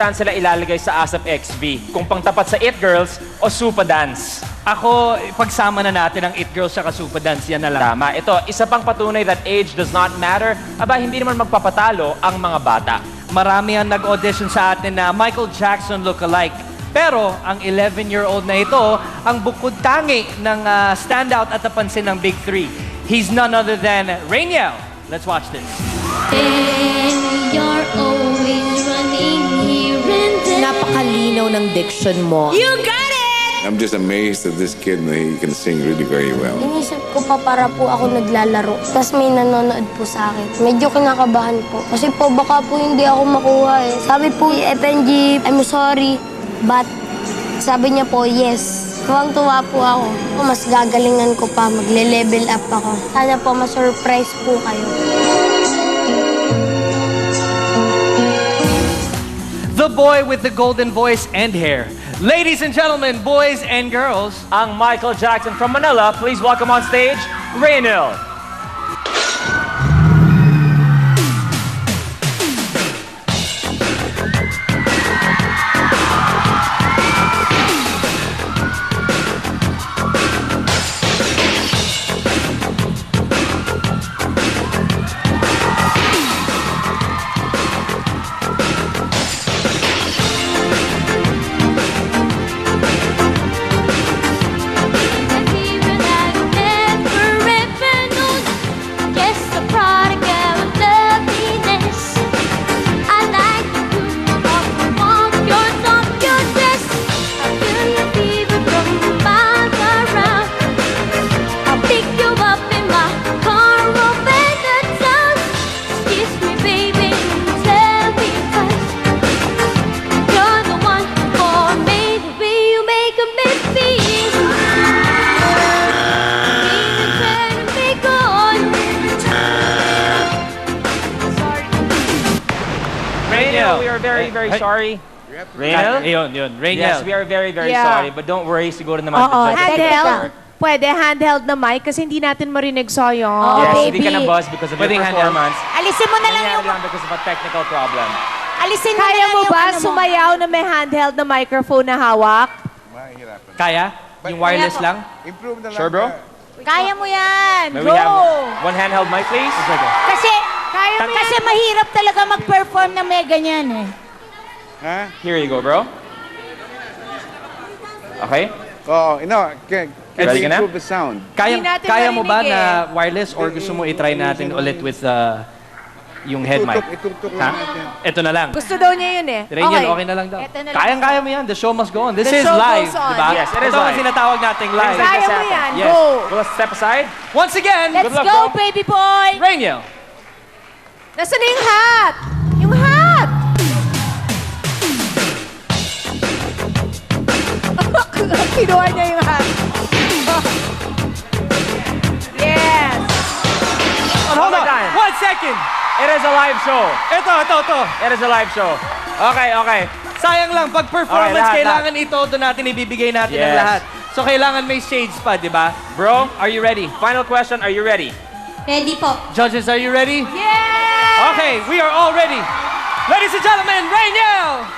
Saan sila ilalagay sa ASAP XB? Kung pangtapat sa It Girls o Supa Dance? Ako, pagsama na natin ang It Girls sa Supa Dance, yan na lang. Tama. Ito, isa pang patunay that age does not matter. Aba, hindi naman magpapatalo ang mga bata. Marami ang nag-audition sa atin na Michael Jackson look-alike. Pero ang 11-year-old na ito, ang bukod tangi ng standout at napansin ng Big Three. He's none other than Rainiel. Let's watch this. And you're always running here and there. Napakalinaw ng diction mo. You got it! I'm just amazed at this kid na he can sing really very well. Inisip ko pa para po ako naglalaro. Tapos may nanonood po sa akin. Medyo kinakabahan po. Kasi po baka po hindi ako makuha eh. Sabi po ni FNG, I'm sorry, but sabi niya po yes. Tuwang-tuwa po ako. Mas gagalingan ko pa, magle-level up ako. Sana po ma-surprise po kayo. The boy with the golden voice and hair. Ladies and gentlemen, boys and girls, Ang Michael Jackson from Manila, please welcome on stage, Rainiel. We are very, very sorry. Rainiel? Yun, Rainiel. Yes, we are very, very Yeah. sorry. But don't worry, siguro naman. Handheld. Pwede, handheld na mic kasi hindi natin marinig sayang. Yes, hindi ka na-buzz because of your Pwedeng handheld. performance. Alisin mo na lang Nangyari yung... lang because of a technical problem. Alisin mo na lang yung ano mo. Sumayaw na may handheld na microphone na hawak? Mahirapan. Kaya? Yung wireless lang? Improve na lang. Sure, bro? Kaya mo yan. May we have one handheld mic, please? Kasi, kasi mahirap talaga mag-perform na may ganyan eh. Ha? Here you go, bro. Okay? Oo, can Ready we ka na? improve the sound? Hindi natin Kaya mo ba marinig na wireless or gusto mo i-try natin ulit with yung head mic? Itutok Ha? lang natin. Ito na lang. Gusto daw niya yun eh. Rainiel, okay na lang daw. Ito na lang. Kayang-kaya mo yan. The show must go on. This The is show live, goes on. di ba? Yes, it is Ito ang live. sinatawag nating live. Things like Kaya this mo happen. yan. Yes. Go. We'll step aside. Once again, Let's Good luck, go, bro. baby boy! Rainiel. Nasaan na yung hat? Yung hat! Kinuha niya yung hat. Yes! Hold on. time. 1 second. It is a live show. Ito. It is a live show. Okay. Sayang lang, pag performance, Okay, lahat, kailangan ito natin ibibigay natin ang Yes. lahat. So, kailangan may shades pa, di ba? Bro, Are you ready? final question. Are you ready? Ready po. Judges, are you ready? Yes! Okay, we are all ready. Ladies and gentlemen, Rainiel!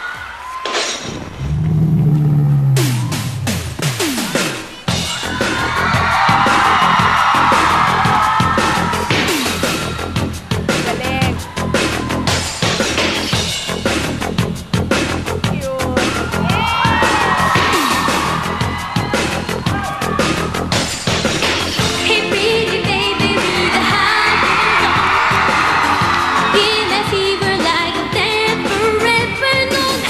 Galing. Hey pretty baby with a high on. Give me fever like a temperate burn on.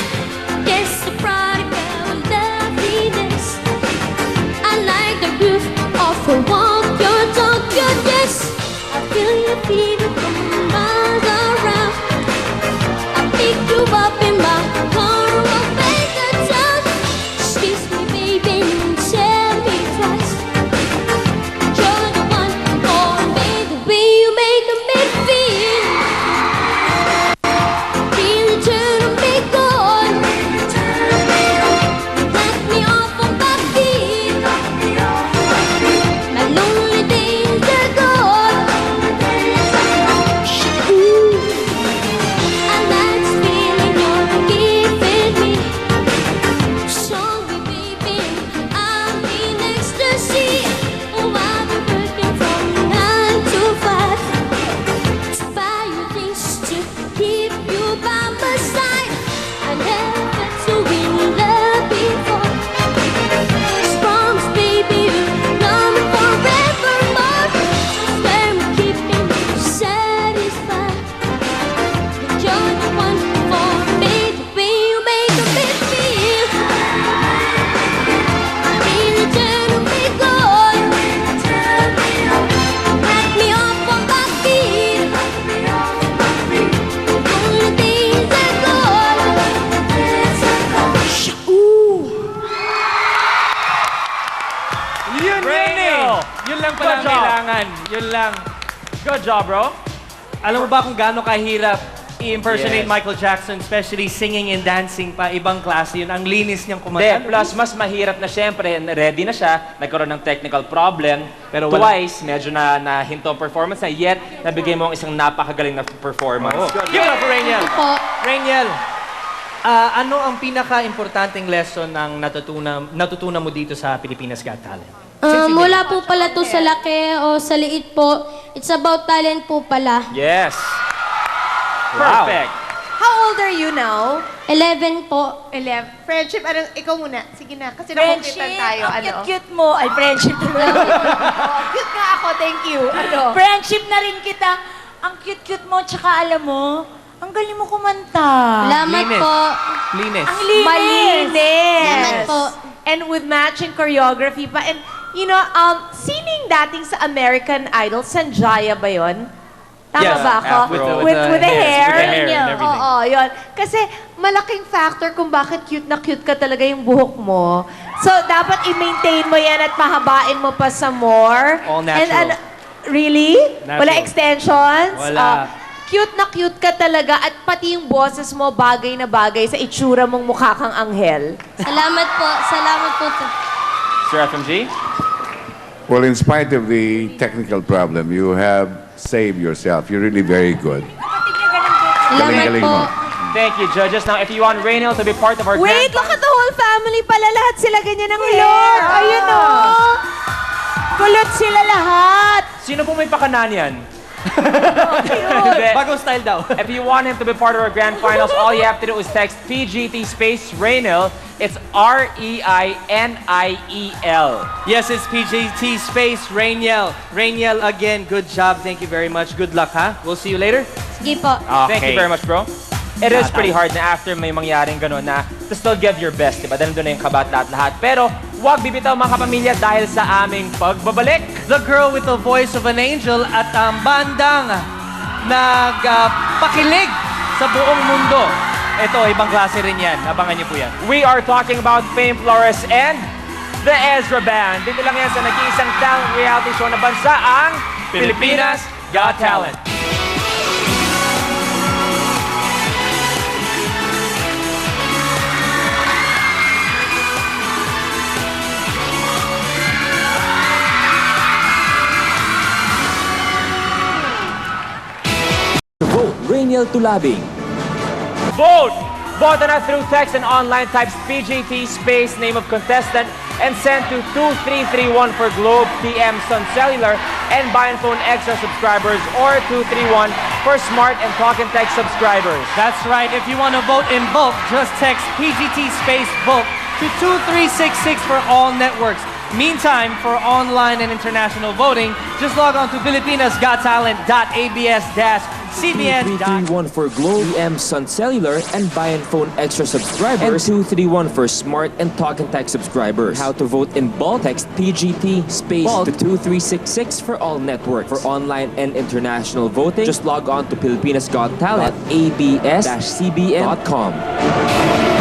kailangan. Yun lang. Good job, bro. Alam mo ba kung gaano kahirap i-impersonate Yes. Michael Jackson, especially singing and dancing pa, ibang klase yun. Ang linis niyang kumanta. Plus, mas mahirap na syempre, ready na siya, nagkaroon ng technical problem, Pero wala- twice, medyo nahinto ang performance na, yet, nabigay mo ang isang napakagaling na performance. Give it up for Rainiel. Po. Rainiel, ano ang pinaka-importanting lesson ng natutunan mo dito sa Pilipinas Got Talent? Wala po pala to sa laki o sa liit po. It's about talent po pala. Yes. Perfect. How old are you now? 11 po. 11. Friendship, ikaw muna. Sige na, kasi Friendship, nakukitan tayo. ang cute-cute mo. Ay, friendship. Cute nga ako, thank you. Friendship na rin kita. Ang cute-cute mo, tsaka alam mo, ang galing mo kumanta. Salamat Linis. po. Linis. Ang linis. Malinis. Salamat po. And with matching choreography pa. And, you know, sining dating sa American Idol, Sanjaya ba yun? Tama Yes, ba ako? afro. With the Yes, hair? with the hair and everything. Oo, yun. Kasi malaking factor kung bakit cute na cute ka talaga yung buhok mo. So, dapat i-maintain mo yan at pahabain mo pa sa more. All natural. And, really? Natural. Wala extensions? Wala. Cute na cute ka talaga at pati yung boses mo bagay na bagay sa itsura mong mukha kang anghel. Salamat po. Salamat po. Sir FMG? Well, in spite of the technical problem, you have saved yourself. You're really very good. Salamat Galing-galing po. mo. Thank you, judges. Now, if you want Rainiel to be part of our Wait, grand look at the whole family pala. Lahat sila ganyan ang hair. Ayun o. Kulot sila lahat. Sino po may pakanan yan? Hindi. Bagong style daw. If you want him to be part of our grand finals, all you have to do is text PGT space Rainiel. It's REINIEL. Yes, it's PJT space Rainiel. Rainiel, again, good job. Thank you very much. Good luck, ha? We'll see you later. Sige po. Thank you very much, bro. It is pretty hard na after may mangyaring gano'n na to still give your best, diba? Dahil doon na yung kabat lahat. Pero huwag bibitaw mga kapamilya dahil sa aming pagbabalik. The girl with the voice of an angel at ang bandang nagpakilig sa buong mundo. Ito, ibang klase rin yan. Abangan niyo po yan. We are talking about Fame Flores and the Ezra Band. Dito lang yan sa nag-iisang talent reality show na bansa ang Pilipinas Got Talent. Vote Rainiel Tulabing. Vote! Vote na through text and online. Types PGT space name of contestant and send to 2331 for Globe, TM, Sun Cellular, and Buy and Phone Extra subscribers or 231 for Smart and Talk and Text subscribers. That's right. If you want to vote in bulk, just text PGT space vote to 2366 for all networks. Meantime, for online and international voting, just log on to filipinasgottalent.abs-cbn.com. 331 for Globe, TM, Sun Cellular, and Buy and Phone Extra subscribers. And 231 for Smart and Talk and Text subscribers. How to vote in bulk? Text PGT space bulk to 2366 for all networks. For online and international voting, just log on to filipinasgottalent.abs-cbn.com.